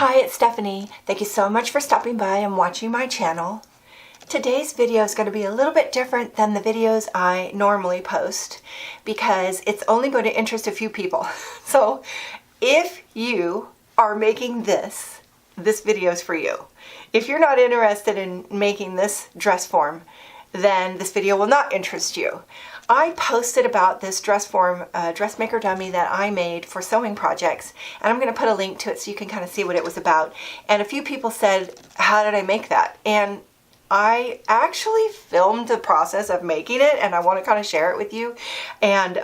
Hi, it's Stephanie. Thank you so much for stopping by and watching my channel. Today's video is going to be a little bit different than the videos I normally post because it's only going to interest a few people. So if you are making this video is for you. If you're not interested in making this dress form, then this video will not interest you. I posted about this dress form, dressmaker dummy that I made for sewing projects, and I'm going to put a link to it so you can kind of see what it was about. And a few people said, how did I make that? And I actually filmed the process of making it, and I want to kind of share it with you. And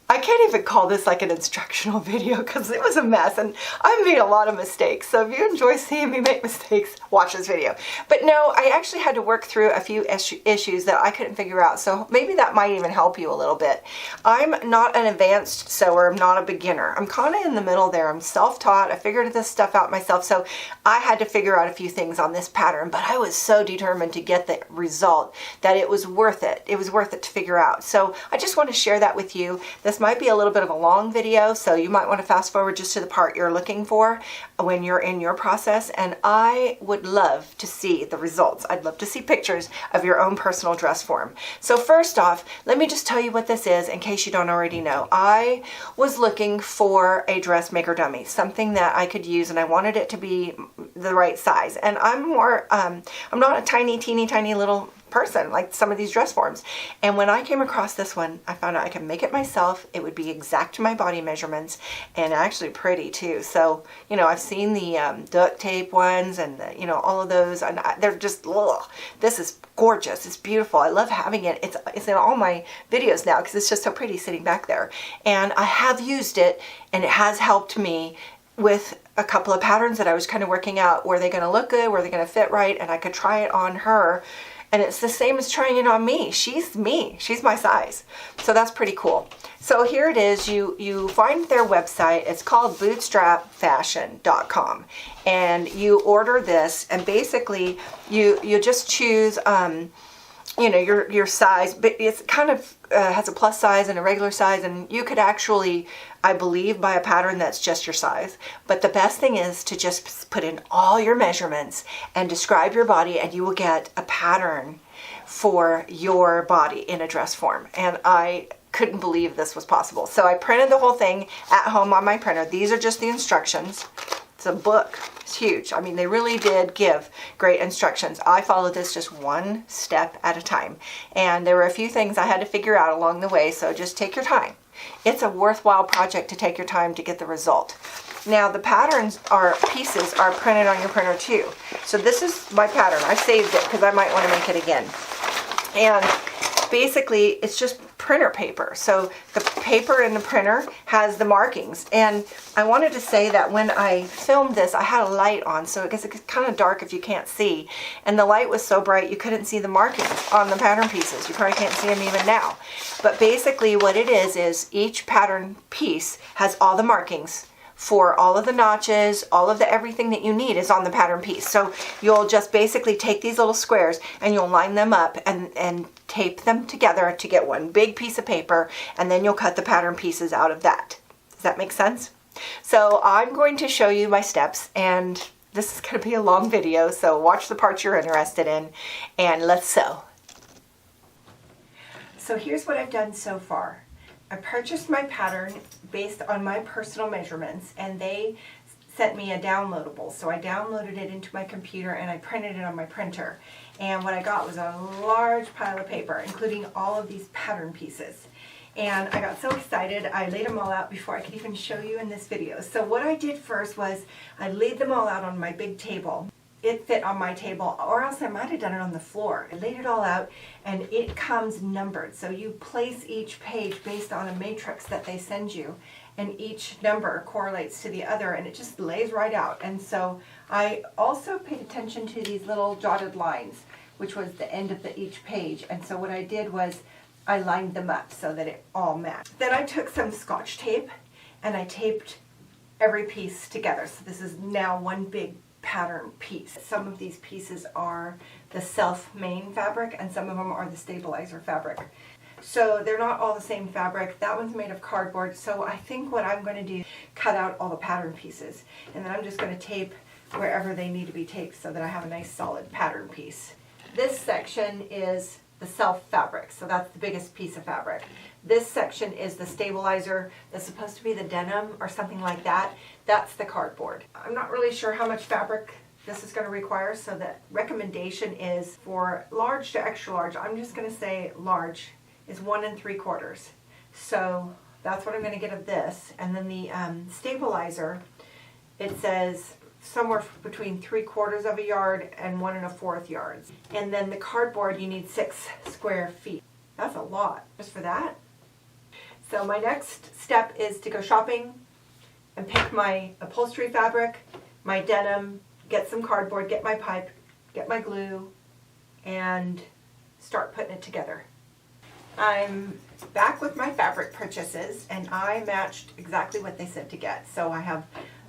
I can't even call this like an instructional video because it was a mess and I made a lot of mistakes. So if you enjoy seeing me make mistakes, watch this video. But no, I actually had to work through a few issues that I couldn't figure out. So maybe that might even help you a little bit. I'm not an advanced sewer. I'm not a beginner. I'm kind of in the middle there. I'm self-taught. I figured this stuff out myself. So I had to figure out a few things on this pattern, but I was so determined to get the result that it was worth it. It was worth it to figure out. So I just want to share that with you. This might be a little bit of a long video, so you might want to fast forward just to the part you're looking for when you're in your process, and I would love to see the results. I'd love to see pictures of your own personal dress form. So first off, let me just tell you what this is in case you don't already know. I was looking for a dressmaker dummy, something that I could use, and I wanted it to be the right size. And I'm not a tiny, teeny, tiny little person like some of these dress forms. And when I came across this one, I found out I could make it myself. It would be exact to my body measurements and actually pretty too. So, you know, I've seen the duct tape ones and the, you know, all of those, and they're just, ugh. This is gorgeous. It's beautiful. I love having it. It's in all my videos now because it's just so pretty sitting back there. And I have used it and it has helped me with a couple of patterns that I was kind of working out. Were they going to look good? Were they going to fit right? And I could try it on her. And it's the same as trying it on me. She's me. She's my size. So that's pretty cool. So here it is. You find their website. It's called bootstrapfashion.com. And you order this, and basically you just choose you know, your size, but it's kind of has a plus size and a regular size, and you could actually, I believe, buy a pattern that's just your size. But the best thing is to just put in all your measurements and describe your body, and you will get a pattern for your body in a dress form. And I couldn't believe this was possible. So I printed the whole thing at home on my printer. These are just the instructions. It's a book. It's huge. I mean, they really did give great instructions. I followed this just one step at a time. And there were a few things I had to figure out along the way, so just take your time. It's a worthwhile project to take your time to get the result. Now, the pieces are printed on your printer too. So this is my pattern. I saved it because I might want to make it again. And basically, it's just printer paper. So the paper in the printer has the markings. And I wanted to say that when I filmed this, I had a light on, so I guess it's kind of dark if you can't see. And the light was so bright you couldn't see the markings on the pattern pieces. You probably can't see them even now. But basically what it is each pattern piece has all the markings for all of the notches, all of the everything that you need is on the pattern piece. So you'll just basically take these little squares and you'll line them up and tape them together to get one big piece of paper, and then you'll cut the pattern pieces out of that. Does that make sense? So I'm going to show you my steps, and this is going to be a long video, so watch the parts you're interested in, and let's sew. So here's what I've done so far. I purchased my pattern based on my personal measurements, and they sent me a downloadable. So I downloaded it into my computer and I printed it on my printer. And what I got was a large pile of paper, including all of these pattern pieces. And I got so excited, I laid them all out before I could even show you in this video. So what I did first was I laid them all out on my big table. It fit on my table, or else I might have done it on the floor. I laid it all out, and it comes numbered. So you place each page based on a matrix that they send you, and each number correlates to the other, and it just lays right out. And so I also paid attention to these little dotted lines, which was the end of each page. And so what I did was I lined them up so that it all matched. Then I took some Scotch tape, and I taped every piece together. So this is now one big pattern piece. Some of these pieces are the self main fabric, and some of them are the stabilizer fabric. So they're not all the same fabric. That one's made of cardboard. So I think what I'm going to do, cut out all the pattern pieces. And then I'm just going to tape wherever they need to be taped so that I have a nice solid pattern piece. This section is the self fabric. So that's the biggest piece of fabric. This section is the stabilizer. That's supposed to be the denim or something like that. That's the cardboard. I'm not really sure how much fabric this is going to require, so the recommendation is for large to extra large. I'm just going to say large is 1 3/4. So that's what I'm going to get of this. And then the stabilizer, it says somewhere between 3/4 of a yard and 1 1/4 yards. And then the cardboard, you need 6 square feet. That's a lot just for that. So my next step is to go shopping and pick my upholstery fabric, my denim, get some cardboard, get my pipe, get my glue, and start putting it together. I'm back with my fabric purchases, and I matched exactly what they said to get. So I have,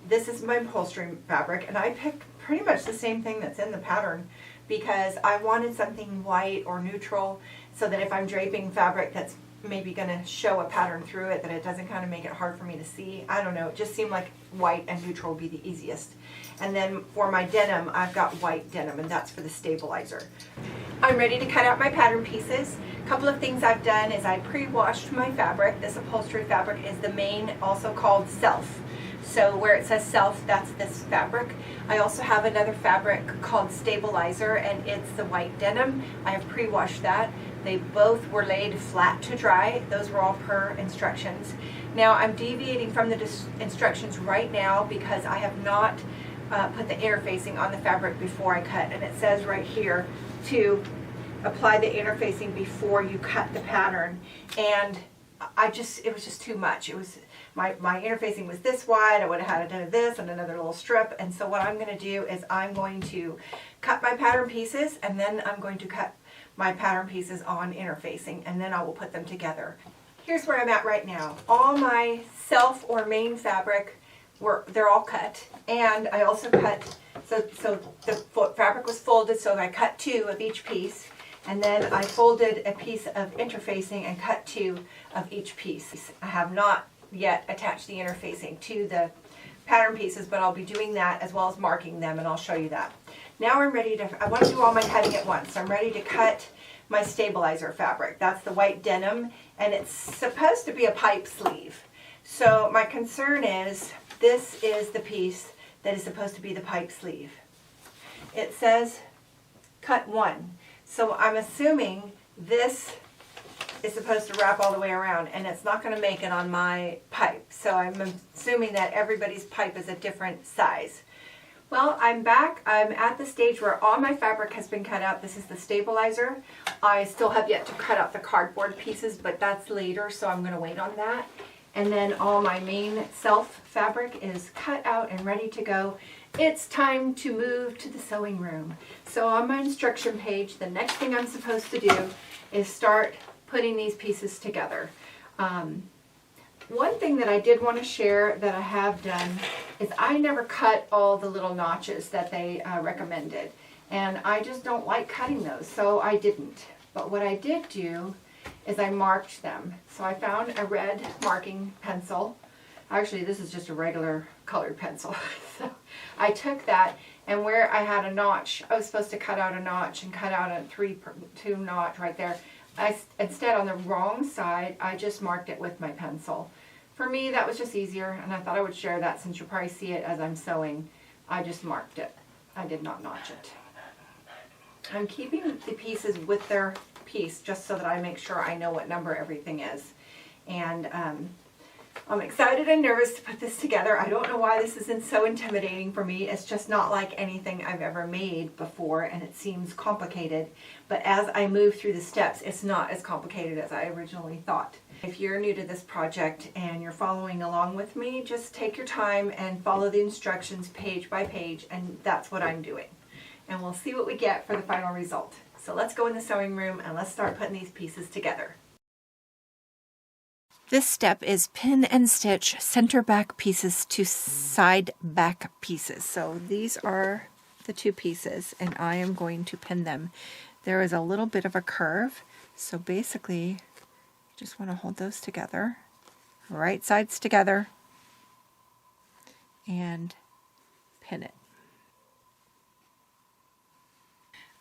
this is my upholstery fabric, and I picked pretty much the same thing that's in the pattern because I wanted something white or neutral so that if I'm draping fabric that's maybe going to show a pattern through it, that it doesn't kind of make it hard for me to see. I don't know, it just seemed like white and neutral would be the easiest. And then for my denim, I've got white denim, and that's for the stabilizer. I'm ready to cut out my pattern pieces. A couple of things I've done is I pre-washed my fabric. This upholstery fabric is the main, also called self. So where it says self, that's this fabric. I also have another fabric called stabilizer, and it's the white denim. I have pre-washed that. They both were laid flat to dry. Those were all per instructions. Now I'm deviating from the instructions right now because I have not put the interfacing on the fabric before I cut. And it says right here to apply the interfacing before you cut the pattern. And it was just too much. It was, my interfacing was this wide. I would have had to do this and another little strip. And so what I'm going to do is I'm going to cut my pattern pieces, and then I'm going to cut my pattern pieces on interfacing, and then I will put them together. Here's where I'm at right now. All my self or main fabric, they're all cut, and I also cut, so the fabric was folded, so I cut 2 of each piece, and then I folded a piece of interfacing and cut 2 of each piece. I have not yet attached the interfacing to the pattern pieces, but I'll be doing that as well as marking them, and I'll show you that. Now I'm ready to, I want to do all my cutting at once. So I'm ready to cut my stabilizer fabric. That's the white denim, and it's supposed to be a pipe sleeve. So my concern is, this is the piece that is supposed to be the pipe sleeve. It says cut 1. So I'm assuming this is supposed to wrap all the way around, and it's not going to make it on my pipe. So I'm assuming that everybody's pipe is a different size. Well, I'm back. I'm at the stage where all my fabric has been cut out. This is the stabilizer. I still have yet to cut out the cardboard pieces, but that's later, so I'm going to wait on that. And then all my main self fabric is cut out and ready to go. It's time to move to the sewing room. So on my instruction page, the next thing I'm supposed to do is start putting these pieces together. One thing that I did want to share that I have done is I never cut all the little notches that they recommended, and I just don't like cutting those, so I didn't. But what I did do is I marked them. So I found a red marking pencil. Actually, this is just a regular colored pencil. So I took that, and where I had a notch, I was supposed to cut out a notch and cut out a 2 notch right there. Instead, on the wrong side, I just marked it with my pencil. For me, that was just easier, and I thought I would share that since you'll probably see it as I'm sewing. I just marked it. I did not notch it. I'm keeping the pieces with their piece just so that I make sure I know what number everything is. And I'm excited and nervous to put this together. I don't know why this isn't so intimidating for me. It's just not like anything I've ever made before, and it seems complicated. But as I move through the steps, it's not as complicated as I originally thought. If you're new to this project and you're following along with me, just take your time and follow the instructions page by page, and that's what I'm doing. And we'll see what we get for the final result. So let's go in the sewing room and let's start putting these pieces together. This step is pin and stitch center back pieces to side back pieces. So these are the 2 pieces, and I am going to pin them. There is a little bit of a curve, so basically Just want to hold those together, right sides together, and pin it.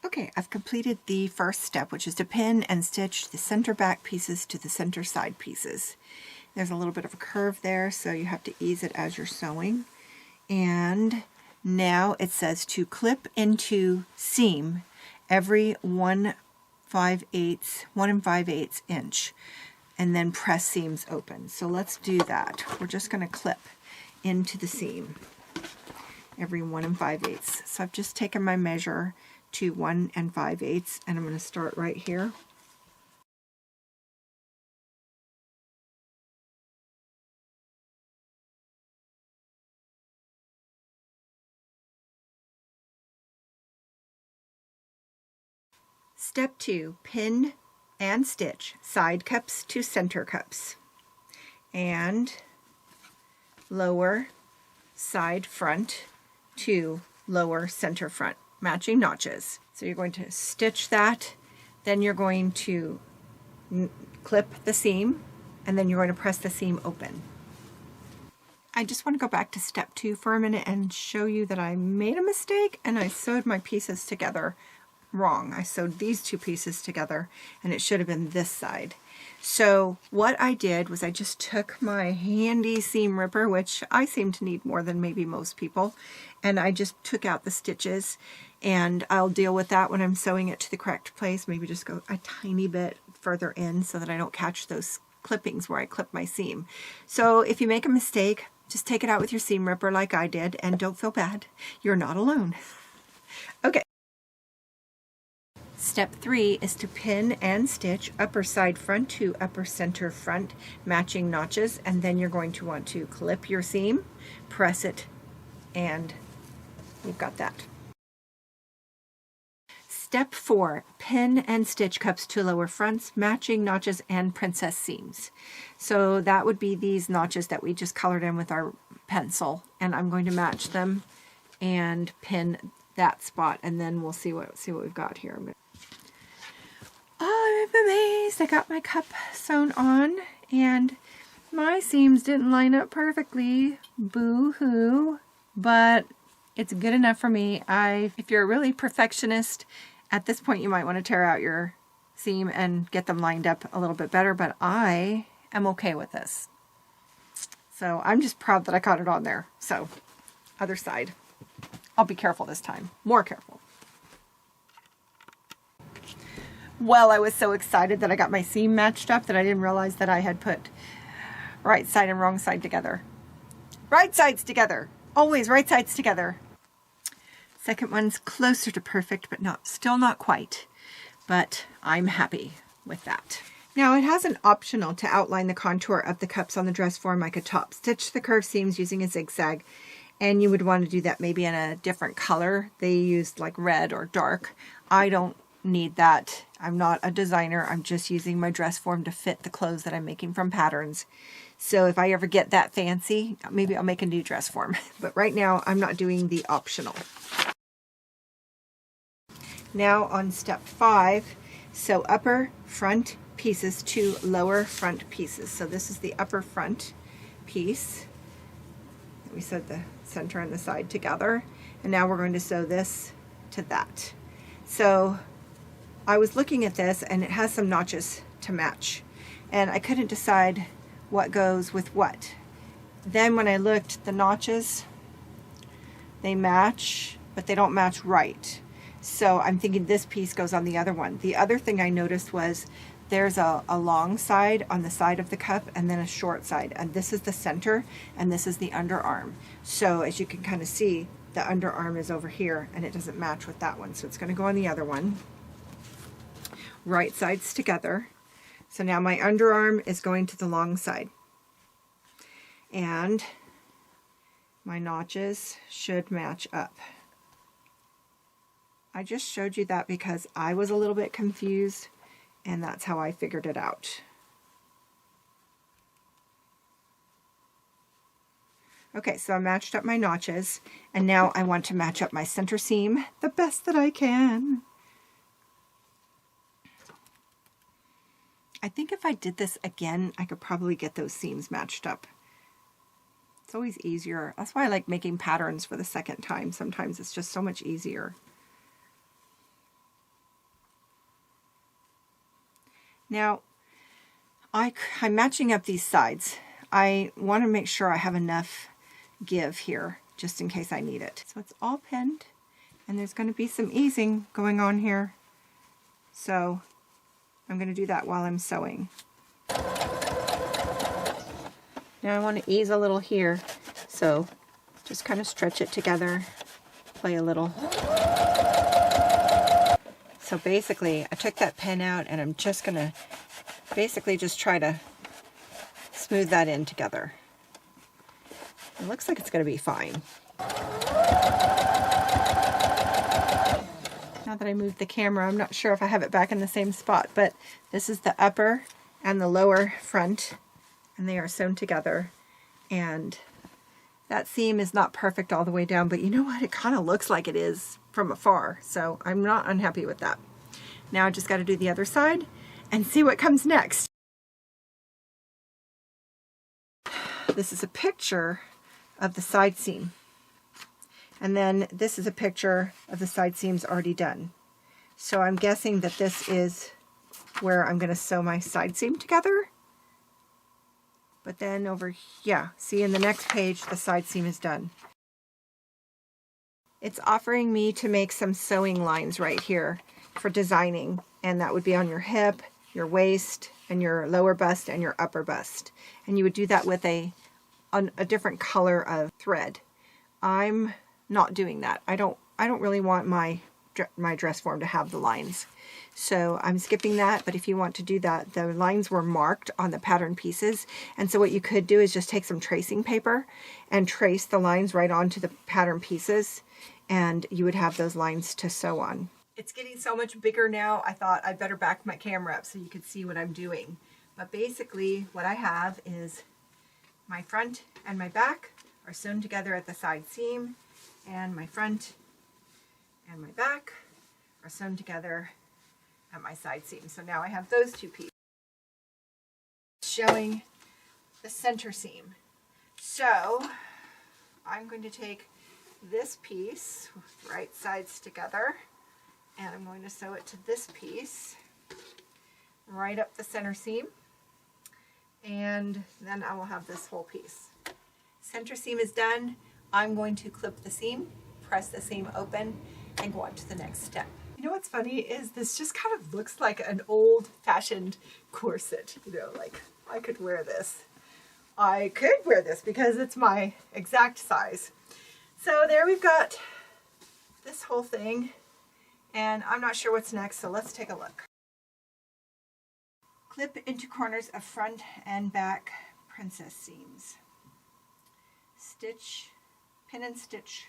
Okay, I've completed the first step, which is to pin and stitch the center back pieces to the center side pieces. There's a little bit of a curve there, so you have to ease it as you're sewing. And now it says to clip into seam every 1 5/8 inch, and then press seams open. So let's do that. We're just going to clip into the seam every 1 5/8. So I've just taken my measure to 1 5/8, and I'm going to start right here. Step 2, pin and stitch side cups to center cups, and lower side front to lower center front, matching notches. So you're going to stitch that, then you're going to clip the seam, and then you're going to press the seam open. I just want to go back to step 2 for a minute and show you that I made a mistake and I sewed my pieces together wrong. I sewed these 2 pieces together and it should have been this side. So what I did was I just took my handy seam ripper, which I seem to need more than maybe most people, and I just took out the stitches, and I'll deal with that when I'm sewing it to the correct place. Maybe just go a tiny bit further in so that I don't catch those clippings where I clip my seam. So if you make a mistake, just take it out with your seam ripper like I did, and don't feel bad. You're not alone. Okay. Step 3 is to pin and stitch upper side front to upper center front, matching notches, and then you're going to want to clip your seam, press it, and you've got that. Step 4, pin and stitch cups to lower fronts, matching notches and princess seams. So that would be these notches that we just colored in with our pencil, and I'm going to match them and pin that spot, and then we'll see what we've got here. Oh, I'm amazed! I got my cup sewn on, and my seams didn't line up perfectly. Boo-hoo! But it's good enough for me. If you're a really perfectionist, at this point you might want to tear out your seam and get them lined up a little bit better, but I am okay with this. So I'm just proud that I got it on there. So, other side. I'll be careful this time. More careful. Well, I was so excited that I got my seam matched up that I didn't realize that I had put right side and wrong side together. Right sides together. Always right sides together. Second one's closer to perfect, but still not quite. But I'm happy with that. Now it has an optional to outline the contour of the cups on the dress form. I could top stitch the curved seams using a zigzag, and you would want to do that maybe in a different color. They used like red or dark. I don't need that. I'm not a designer. I'm just using my dress form to fit the clothes that I'm making from patterns. So if I ever get that fancy, maybe I'll make a new dress form. But right now I'm not doing the optional. Now on step 5, sew upper front pieces to lower front pieces. So this is the upper front piece. We sewed the center and the side together, and now we're going to sew this to that. So I was looking at this and it has some notches to match, and I couldn't decide what goes with what. Then when I looked, the notches, they match, but they don't match right. So I'm thinking this piece goes on the other one. The other thing I noticed was there's a long side on the side of the cup and then a short side, and this is the center and this is the underarm. So as you can kind of see, the underarm is over here and it doesn't match with that one, so it's going to go on the other one. Right sides together. So now my underarm is going to the long side, and my notches should match up. I just showed you that because I was a little bit confused, and that's how I figured it out. Okay, so I matched up my notches, and now I want to match up my center seam the best that I can. I think if I did this again, I could probably get those seams matched up. It's always easier. That's why I like making patterns for the second time. Sometimes it's just so much easier. Now, I'm matching up these sides. I want to make sure I have enough give here, just in case I need it. So it's all pinned, and there's going to be some easing going on here. So I'm going to do that while I'm sewing. Now I want to ease a little here, so just kind of stretch it together, play a little. So basically, I took that pin out, and I'm just going to basically just try to smooth that in together. It looks like it's going to be fine. Now that I moved the camera, I'm not sure if I have it back in the same spot, but this is the upper and the lower front, and they are sewn together. And that seam is not perfect all the way down, but you know what? It kind of looks like it is from afar, so I'm not unhappy with that. Now I just got to do the other side and see what comes next. This is a picture of the side seam. And then this is a picture of the side seams already done. So I'm guessing that this is where I'm going to sew my side seam together. But then over, yeah, see in the next page, the side seam is done. It's offering me to make some sewing lines right here for designing. And that would be on your hip, your waist, and your lower bust and your upper bust. And you would do that with a different color of thread. I'm not doing that. I don't really want my dress form to have the lines, so I'm skipping that. But if you want to do that, the lines were marked on the pattern pieces, and so what you could do is just take some tracing paper and trace the lines right onto the pattern pieces, and you would have those lines to sew on. It's getting so much bigger now, I thought I'd better back my camera up so you could see what I'm doing. But basically what I have is my front and my back are sewn together at the side seam, and my front and my back are sewn together at my side seam. So now I have those two pieces showing the center seam. So I'm going to take this piece with right sides together, and I'm going to sew it to this piece right up the center seam, and then I will have this whole piece. Center seam is done. I'm going to clip the seam, press the seam open, and go on to the next step. You know what's funny is this just kind of looks like an old-fashioned corset. You know, like I could wear this. I could wear this because it's my exact size. So there we've got this whole thing, and I'm not sure what's next, so let's take a look. Clip into corners of front and back princess seams. Stitch, pin and stitch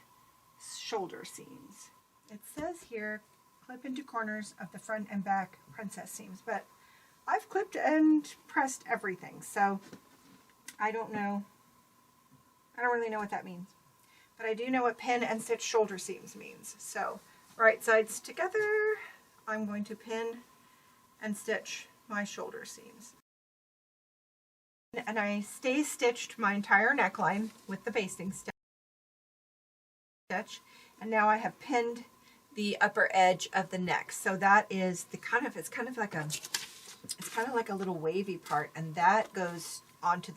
shoulder seams. It says here, clip into corners of the front and back princess seams, but I've clipped and pressed everything, so I don't know. I don't really know what that means, but I do know what pin and stitch shoulder seams means. So right sides together, I'm going to pin and stitch my shoulder seams. And I stay stitched my entire neckline with the basting stitch, and now I have pinned the upper edge of the neck. So that is the it's kind of like a little wavy part, and that goes onto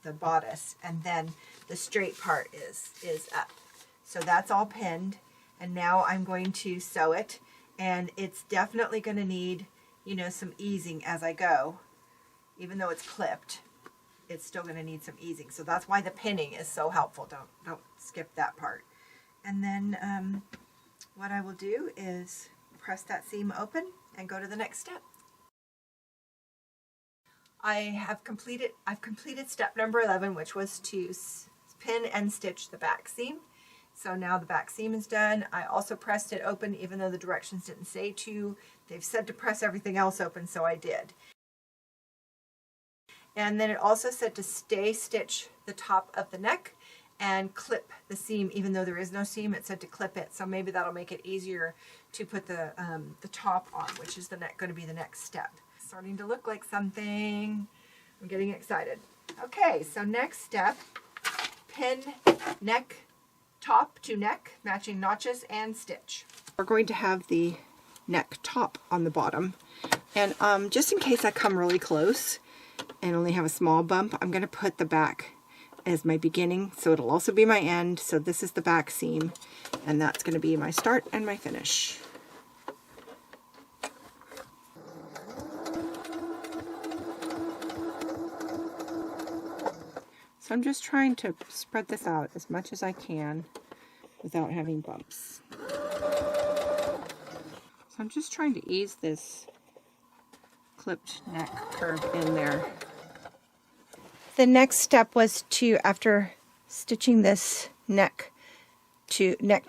the bodice, and then the straight part is up. So that's all pinned, and now I'm going to sew it, and it's definitely going to need, you know, some easing as I go. Even though it's clipped, it's still going to need some easing. So that's why the pinning is so helpful. Don't skip that part. And then what I will do is press that seam open and go to the next step. I've completed step number 11, which was to pin and stitch the back seam. So now the back seam is done. I also pressed it open, even though the directions didn't say to. They've said to press everything else open, so I did. And then it also said to stay stitch the top of the neck and clip the seam. Even though there is no seam, it said to clip it. So maybe that'll make it easier to put the top on, which is going to be the next step. starting to look like something. I'm getting excited. Okay, so next step, pin neck, top to neck, matching notches and stitch. We're going to have the neck top on the bottom. And just in case I come really close and only have a small bump, I'm going to put the back as my beginning, so it'll also be my end. So this is the back seam, and that's going to be my start and my finish. So I'm just trying to spread this out as much as I can without having bumps. So I'm just trying to ease this clipped neck curve in there. The next step was to, after stitching this neck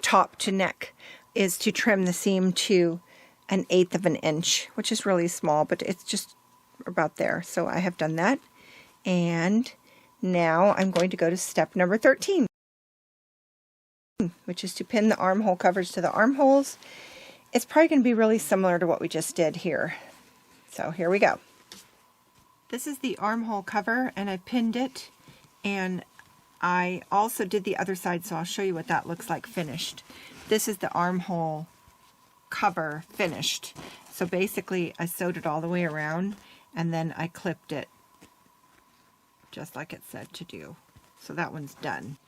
top to neck, is to trim the seam to 1/8 of an inch, which is really small, but it's just about there. So I have done that. And now I'm going to go to step number 13, which is to pin the armhole covers to the armholes. It's probably going to be really similar to what we just did here. So here we go. This is the armhole cover, and I pinned it, and I also did the other side, so I'll show you what that looks like finished. This is the armhole cover finished. So basically I sewed it all the way around, and then I clipped it just like it said to do. So that one's done.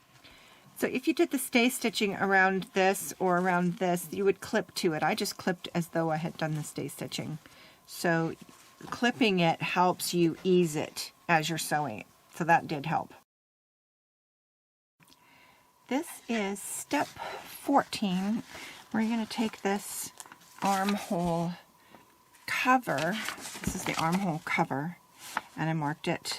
So if you did the stay stitching around this or around this, you would clip to it. I just clipped as though I had done the stay stitching. So clipping it helps you ease it as you're sewing it. So that did help. This is step 14. We're going to take this armhole cover. This is the armhole cover, and I marked it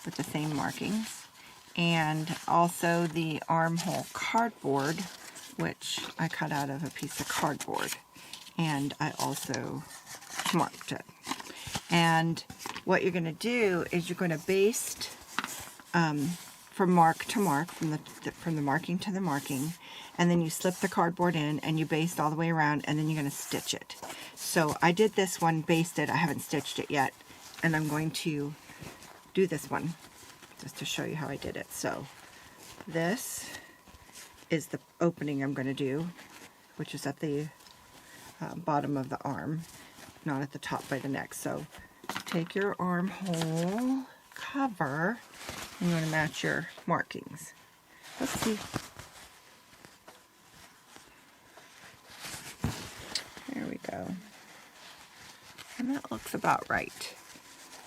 with the same markings. And also the armhole cardboard, which I cut out of a piece of cardboard. And I also marked it. And what you're going to do is you're going to baste from mark to mark, from the marking to the marking, and then you slip the cardboard in and you baste all the way around, and then you're going to stitch it. So I did this one basted. I haven't stitched it yet, and I'm going to do this one just to show you how I did it. So this is the opening I'm going to do, which is at the bottom of the arm, not at the top by the neck. So take your armhole cover and you want to match your markings. Let's see. There we go. And that looks about right.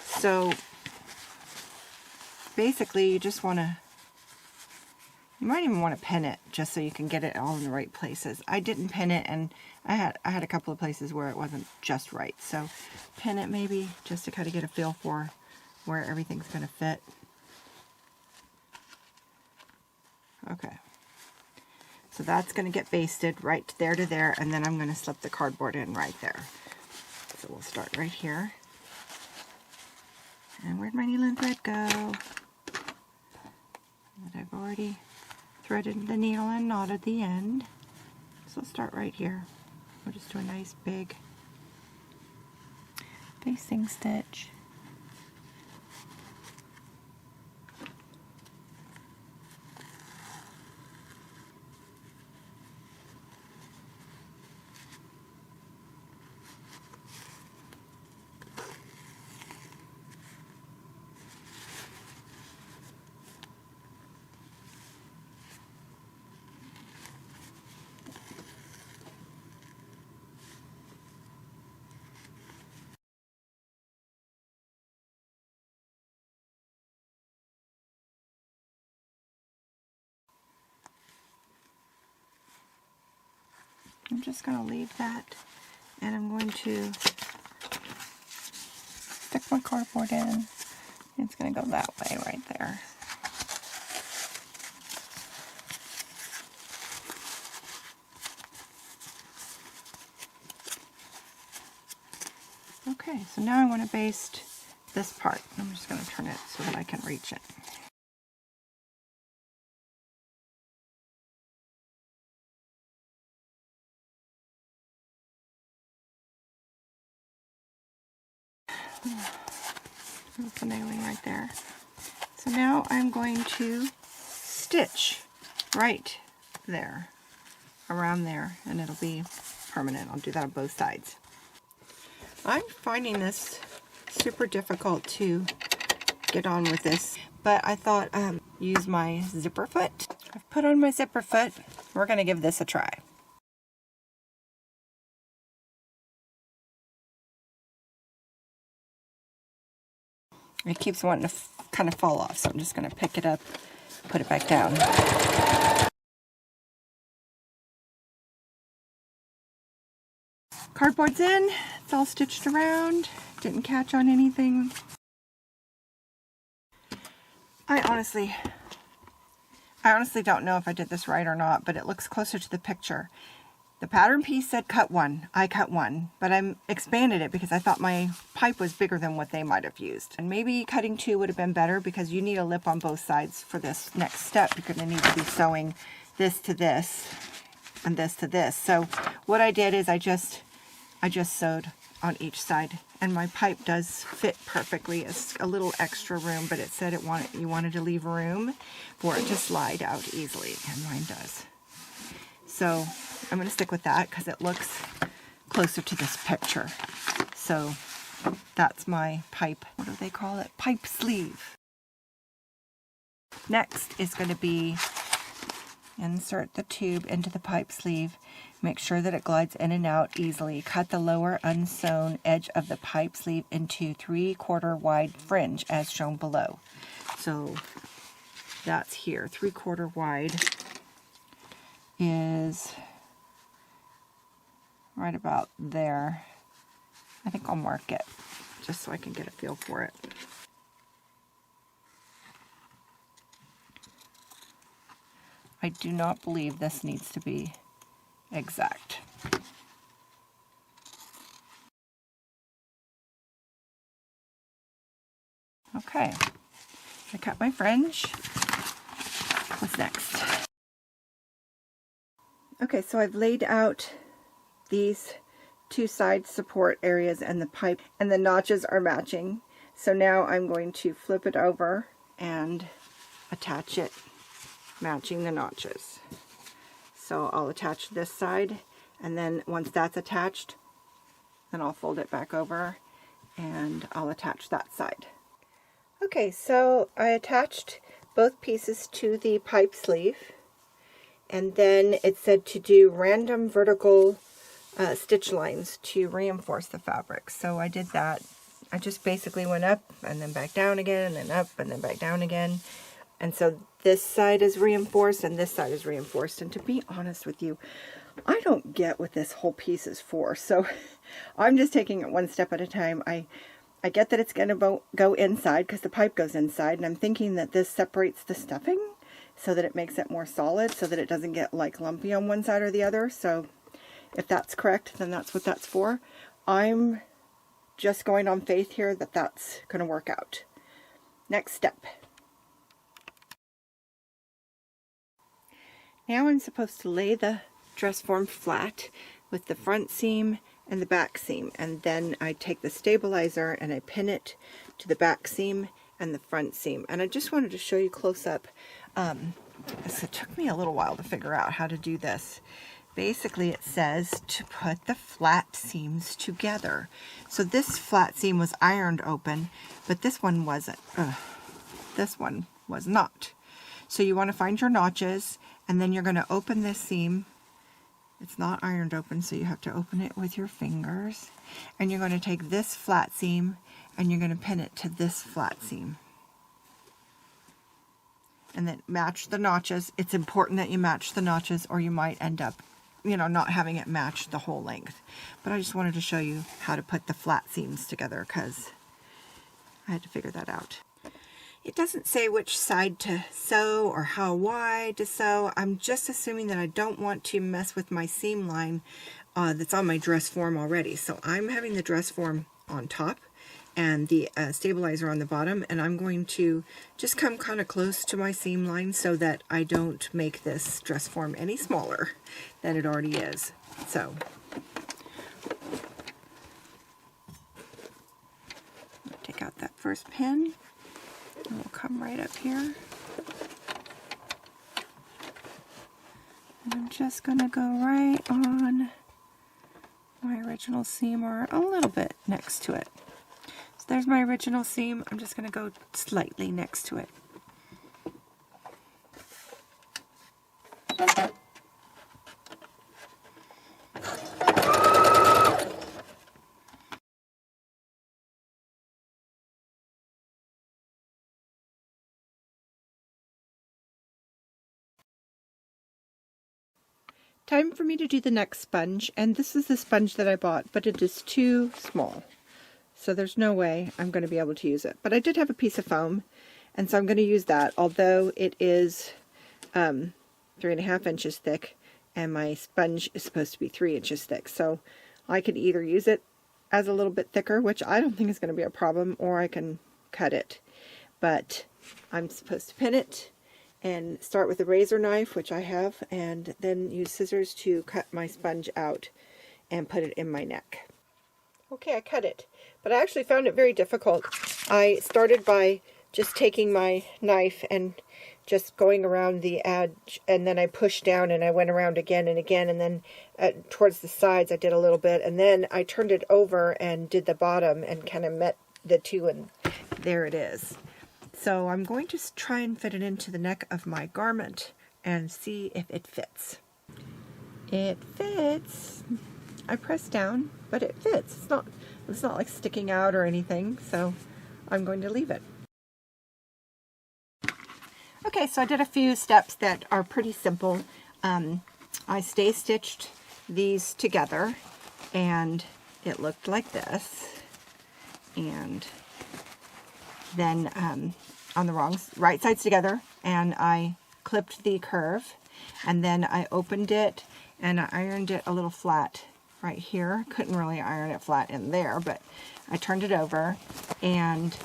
So basically you just want to, you might even want to pin it just so you can get it all in the right places. I didn't pin it, and I had a couple of places where it wasn't just right. So pin it maybe just to kind of get a feel for where everything's going to fit. Okay. So that's going to get basted right there to there, and then I'm going to slip the cardboard in right there. So we'll start right here. And where'd my needle and thread go? That I've already threaded the needle and knotted the end. So we'll start right here. We'll just do a nice big basting stitch. I'm just going to leave that, and I'm going to stick my cardboard in. It's going to go that way right there. Okay, so now I want to baste this part. I'm just going to turn it so that I can reach it. There's the nailing right there. So now I'm going to stitch right there, around there, and it'll be permanent. I'll do that on both sides. I'm finding this super difficult to get on with this, but I thought use my zipper foot. I've put on my zipper foot. We're going to give this a try. It keeps wanting to kind of fall off, so I'm just going to pick it up, put it back down. Cardboard's in, it's all stitched around, didn't catch on anything. I honestly don't know if I did this right or not, but it looks closer to the picture. The pattern piece said cut one, I cut one, but I expanded it because I thought my pipe was bigger than what they might have used. And maybe cutting two would have been better because you need a lip on both sides for this next step. You're going to need to be sewing this to this and this to this. So what I did is I just sewed on each side, and my pipe does fit perfectly. It's a little extra room, but it said you wanted to leave room for it to slide out easily, and mine does. So I'm going to stick with that because it looks closer to this picture. So that's my pipe, what do they call it? Pipe sleeve. Next is going to be insert the tube into the pipe sleeve. Make sure that it glides in and out easily. Cut the lower unsewn edge of the pipe sleeve into 3/4 wide fringe as shown below. So that's here. 3/4 wide is right about there. I think I'll mark it just so I can get a feel for it. I do not believe this needs to be exact. Okay, I cut my fringe. What's next? Okay, so I've laid out these two side support areas and the pipe, and the notches are matching. So now I'm going to flip it over and attach it, matching the notches. So I'll attach this side, and then once that's attached, then I'll fold it back over and I'll attach that side. Okay, so I attached both pieces to the pipe sleeve, and then it said to do random vertical stitch lines to reinforce the fabric. So I did that. I just basically went up and then back down again, and then up and then back down again. And so this side is reinforced and this side is reinforced. And to be honest with you, I don't get what this whole piece is for. So I'm just taking it one step at a time. I get that it's going to go inside because the pipe goes inside. And I'm thinking that this separates the stuffing so that it makes it more solid, so that it doesn't get like lumpy on one side or the other. So if that's correct, then that's what that's for. I'm just going on faith here that that's going to work out. Next step. Now I'm supposed to lay the dress form flat with the front seam and the back seam, and then I take the stabilizer and I pin it to the back seam and the front seam. And I just wanted to show you close up. It took me a little while to figure out how to do this. Basically it says to put the flat seams together. So this flat seam was ironed open, but this one wasn't. This one was not. So you want to find your notches, and then you're going to open this seam. It's not ironed open, so you have to open it with your fingers. And you're going to take this flat seam and you're going to pin it to this flat seam. And then match the notches. It's important that you match the notches, or you might end up, you know, not having it match the whole length. But I just wanted to show you how to put the flat seams together because I had to figure that out. It doesn't say which side to sew or how wide to sew. I'm just assuming that I don't want to mess with my seam line that's on my dress form already. So I'm having the dress form on top and the stabilizer on the bottom, and I'm going to just come kind of close to my seam line so that I don't make this dress form any smaller than it already is. So first pin. And we'll come right up here. And I'm just going to go right on my original seam, or a little bit next to it. So there's my original seam. I'm just going to go slightly next to it. Time for me to do the next sponge, and this is the sponge that I bought, but it is too small. So there's no way I'm going to be able to use it. But I did have a piece of foam, and so I'm going to use that, although it is 3.5 inches thick, and my sponge is supposed to be 3 inches thick. So I could either use it as a little bit thicker, which I don't think is going to be a problem, or I can cut it. But I'm supposed to pin it and start with a razor knife, which I have, and then use scissors to cut my sponge out and put it in my neck. Okay, I cut it, but I actually found it very difficult. I started by just taking my knife and just going around the edge, and then I pushed down and I went around again and again, and then towards the sides I did a little bit, and then I turned it over and did the bottom and kind of met the two, and there it is. So I'm going to try and fit it into the neck of my garment and see if it fits. It fits. I pressed down, but it fits. It's not like sticking out or anything, so I'm going to leave it. Okay, so I did a few steps that are pretty simple. I stay stitched these together, and it looked like this. And then on the right sides together, and I clipped the curve, and then I opened it and I ironed it a little flat right here. Couldn't really iron it flat in there, but I turned it over and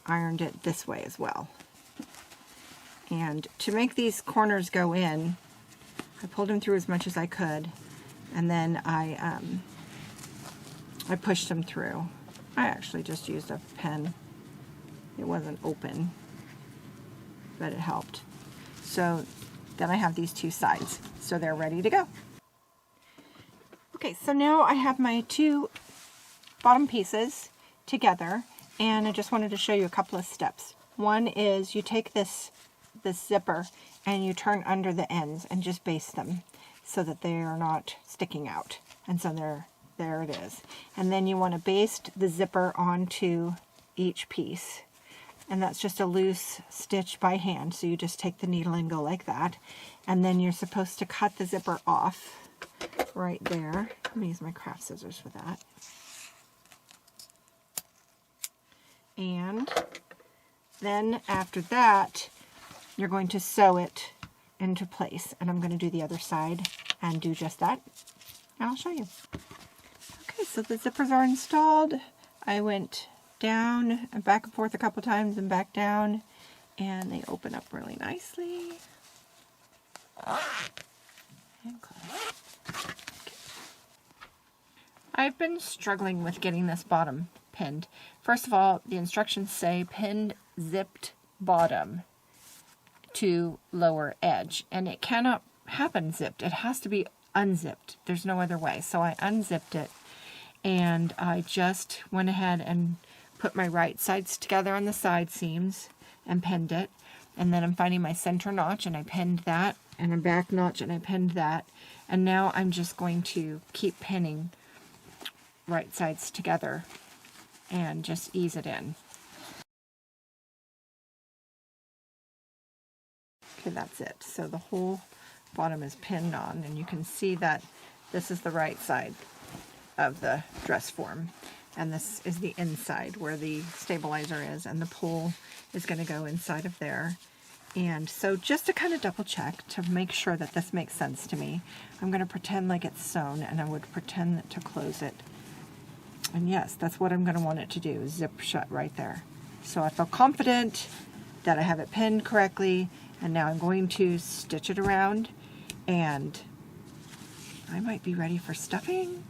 ironed it this way as well. And to make these corners go in, I pulled them through as much as I could, and then I pushed them through. I actually just used a pen. It wasn't open, but it helped. So then I have these two sides, so they're ready to go. Okay, so now I have my two bottom pieces together, and I just wanted to show you a couple of steps. One is you take this zipper and you turn under the ends and just baste them so that they are not sticking out. And so there it is. And then you want to baste the zipper onto each piece. And that's just a loose stitch by hand. So you just take the needle and go like that. And then you're supposed to cut the zipper off right there. I'm going to use my craft scissors for that. And then after that, you're going to sew it into place. And I'm going to do the other side and do just that. And I'll show you. Okay, so the zippers are installed. I went down and back and forth a couple times and back down, and they open up really nicely. And close. Okay. I've been struggling with getting this bottom pinned. First of all, the instructions say pinned zipped bottom to lower edge, and it cannot happen zipped. It has to be unzipped. There's no other way. So I unzipped it, and I just went ahead and put my right sides together on the side seams and pinned it. And then I'm finding my center notch, and I pinned that, and a back notch, and I pinned that. And now I'm just going to keep pinning right sides together and just ease it in. Okay, that's it. So the whole bottom is pinned on, and you can see that this is the right side of the dress form, and this is the inside where the stabilizer is, and the pole is going to go inside of there. And so just to kind of double check to make sure that this makes sense to me, I'm going to pretend like it's sewn, and I would pretend to close it. And yes, that's what I'm going to want it to do, zip shut right there. So I feel confident that I have it pinned correctly, and now I'm going to stitch it around, and I might be ready for stuffing.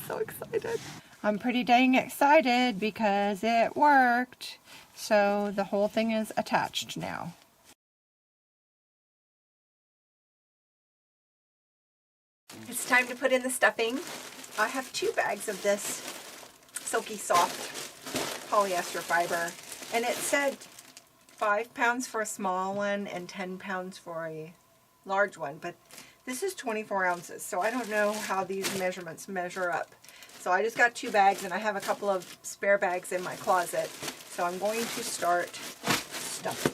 So excited. I'm pretty dang excited because it worked. So the whole thing is attached now. It's time to put in the stuffing. I have 2 bags of this silky soft polyester fiber, and it said 5 pounds for a small one and 10 pounds for a large one, but this is 24 ounces, so I don't know how these measurements measure up. So I just got 2 bags, and I have a couple of spare bags in my closet, so I'm going to start stuffing.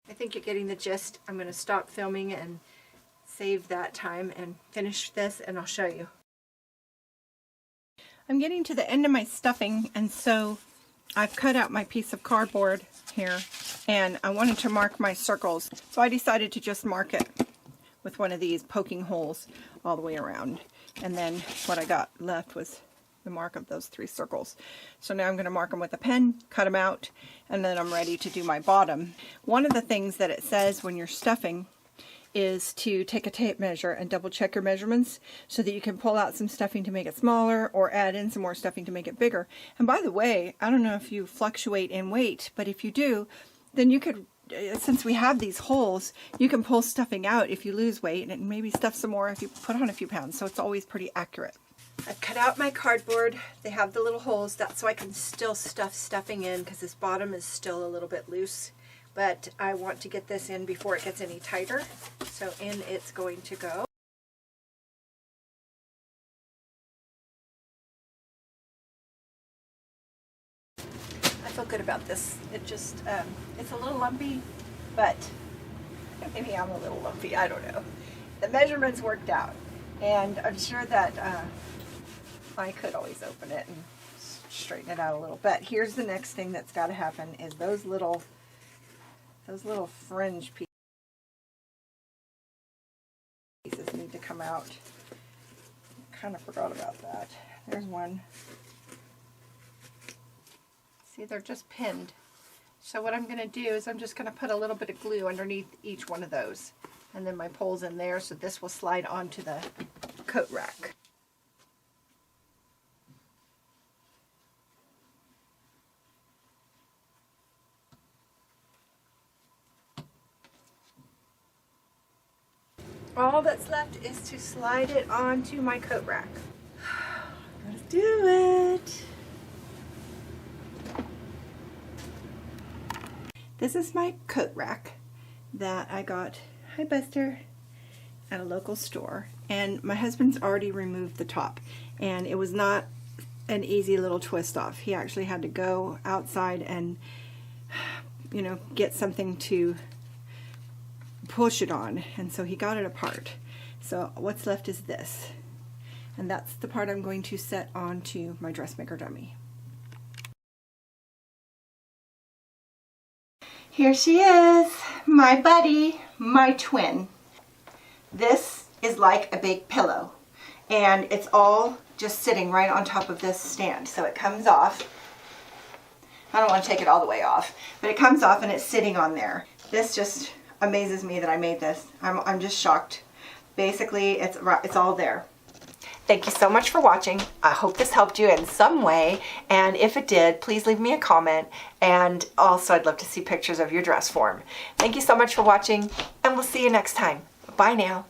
I think you're getting the gist. I'm going to stop filming and save that time and finish this, and I'll show you. I'm getting to the end of my stuffing, and so I've cut out my piece of cardboard here, and I wanted to mark my circles. So I decided to just mark it with one of these poking holes all the way around. And then what I got left was the mark of those 3 circles. So now I'm going to mark them with a pen, cut them out, and then I'm ready to do my bottom. One of the things that it says when you're stuffing is to take a tape measure and double check your measurements so that you can pull out some stuffing to make it smaller or add in some more stuffing to make it bigger. And by the way, I don't know if you fluctuate in weight, but if you do, then you could, since we have these holes, you can pull stuffing out if you lose weight and maybe stuff some more if you put on a few pounds. So it's always pretty accurate. I've cut out my cardboard. They have the little holes. That's so I can still stuff stuffing in because this bottom is still a little bit loose. But I want to get this in before it gets any tighter. So in it's going to go. I feel good about this. It just, it's a little lumpy, but maybe I'm a little lumpy, I don't know. The measurements worked out, and I'm sure that I could always open it and straighten it out a little. But here's the next thing that's got to happen is those little fringe pieces need to come out. Kind of forgot about that. There's one. See, they're just pinned. So what I'm going to do is I'm just going to put a little bit of glue underneath each one of those. And then my pole's in there, so this will slide onto the coat rack. All that's left is to slide it onto my coat rack. Let's do it. This is my coat rack that I got, hi Buster, at a local store. And my husband's already removed the top, and it was not an easy little twist off. He actually had to go outside and, you know, get something to push it on, and so he got it apart. So what's left is this, and that's the part I'm going to set onto my dressmaker dummy. Here she is, my buddy, my twin. This is like a big pillow, and it's all just sitting right on top of this stand. So it comes off. I don't want to take it all the way off, but it comes off and it's sitting on there. This just amazes me that I made this. I'm just shocked. Basically, it's all there. Thank you so much for watching. I hope this helped you in some way, and if it did, please leave me a comment, and also I'd love to see pictures of your dress form. Thank you so much for watching, and we'll see you next time. Bye now.